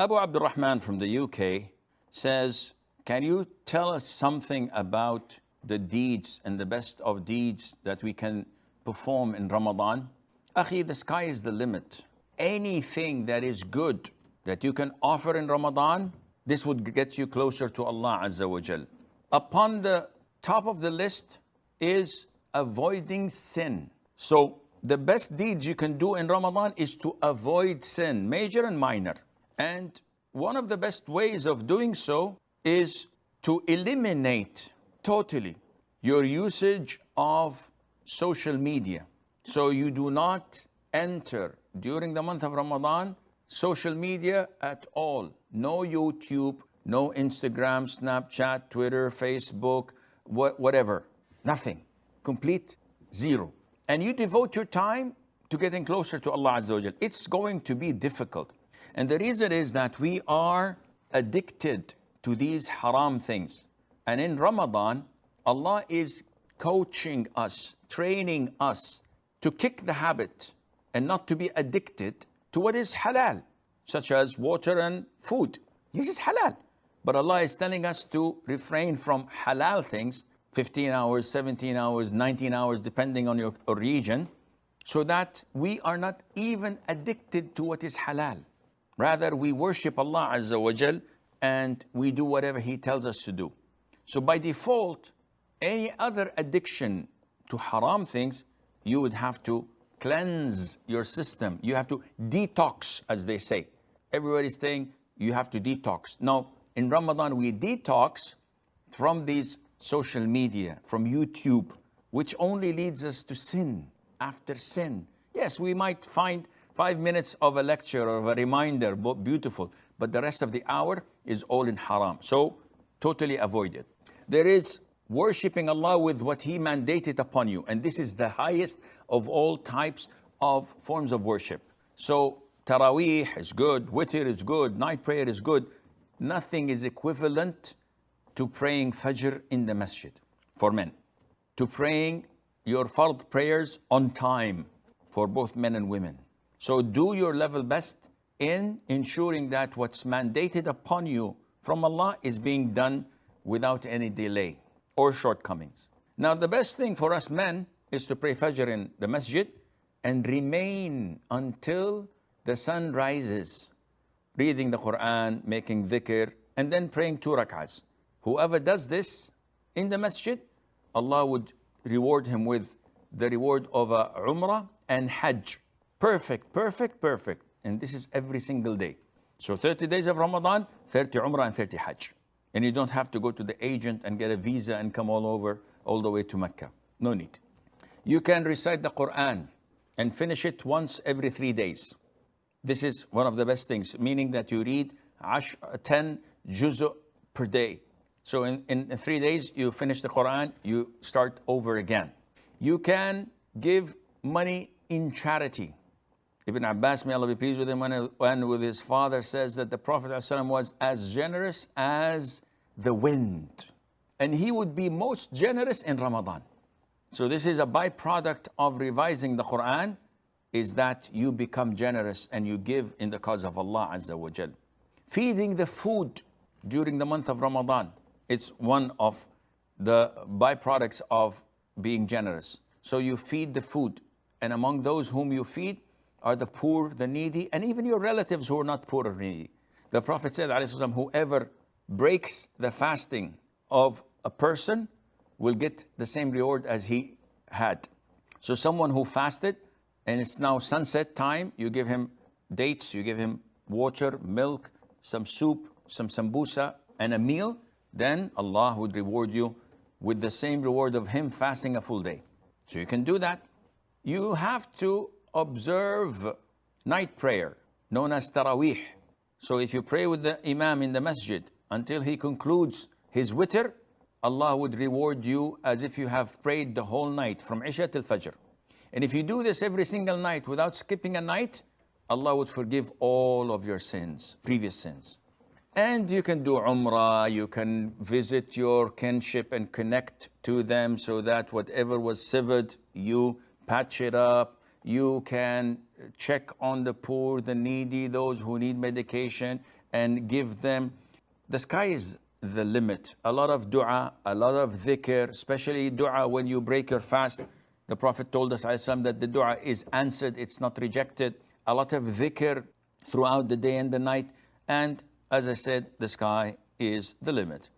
Abu Abdurrahman from the UK says, can you tell us something about the deeds and the best of deeds that we can perform in Ramadan? Akhi, the sky is the limit. Anything that is good that you can offer in Ramadan, this would get you closer to Allah Azza wa Jal. Upon the top of the list is avoiding sin. So the best deeds you can do in Ramadan is to avoid sin, major and minor. And one of the best ways of doing so is to eliminate totally your usage of social media. So you do not enter during the month of Ramadan social media at all. No YouTube, no Instagram, Snapchat, Twitter, Facebook, whatever. Nothing. Complete zero. And you devote your time to getting closer to Allah Azza wa Jal. It's going to be difficult. And the reason is that we are addicted to these haram things. And in Ramadan, Allah is coaching us, training us to kick the habit and not to be addicted to what is halal, such as water and food. This is halal. But Allah is telling us to refrain from halal things, 15 hours, 17 hours, 19 hours, depending on your region, so that we are not even addicted to what is halal. Rather, we worship Allah Azza wa Jal and we do whatever He tells us to do. So by default, any other addiction to haram things, you would have to cleanse your system. You have to detox, as they say. Everybody's saying you have to detox. Now, in Ramadan, we detox from these social media, from YouTube, which only leads us to sin after sin. Yes, we might find 5 minutes of a lecture or of a reminder, beautiful, but the rest of the hour is all in haram. So totally avoid it. There is worshipping Allah with what He mandated upon you, and this is the highest of all types of forms of worship. So Taraweeh is good, Witr is good, night prayer is good. Nothing is equivalent to praying Fajr in the masjid for men, to praying your fard prayers on time for both men and women. So do your level best in ensuring that what's mandated upon you from Allah is being done without any delay or shortcomings. Now, the best thing for us men is to pray Fajr in the masjid and remain until the sun rises, reading the Quran, making dhikr, and then praying 2 rak'ahs. Whoever does this in the masjid, Allah would reward him with the reward of a Umrah and Hajj. Perfect, perfect, perfect. And this is every single day. So 30 days of Ramadan, 30 Umrah and 30 Hajj. And you don't have to go to the agent and get a visa and come all the way to Mecca. No need. You can recite the Quran and finish it once every 3 days. This is one of the best things, meaning that you read 10 juz' per day. So in 3 days, you finish the Quran, you start over again. You can give money in charity. Ibn Abbas, may Allah be pleased with him, when with his father, says that the Prophet ﷺ was as generous as the wind. And he would be most generous in Ramadan. So this is a byproduct of revising the Quran, is that you become generous and you give in the cause of Allah Azza wa Jal. Feeding the food during the month of Ramadan, it's one of the byproducts of being generous. So you feed the food, and among those whom you feed are the poor, the needy, and even your relatives who are not poor or needy. The Prophet said, ﷺ, whoever breaks the fasting of a person will get the same reward as he had. So someone who fasted and it's now sunset time, you give him dates, you give him water, milk, some soup, some sambusa, and a meal, then Allah would reward you with the same reward of him fasting a full day. So you can do that. You have to observe night prayer, known as Taraweeh. So if you pray with the Imam in the masjid until he concludes his witr, Allah would reward you as if you have prayed the whole night from Isha till Fajr. And if you do this every single night without skipping a night, Allah would forgive all of your sins, previous sins. And you can do Umrah, you can visit your kinship and connect to them so that whatever was severed, you patch it up. You can check on the poor, the needy, those who need medication, and give them. The sky is the limit. A lot of dua, a lot of dhikr, especially dua when you break your fast. The Prophet told us ﷺ, that the dua is answered, it's not rejected. A lot of dhikr throughout the day and the night. And as I said, the sky is the limit.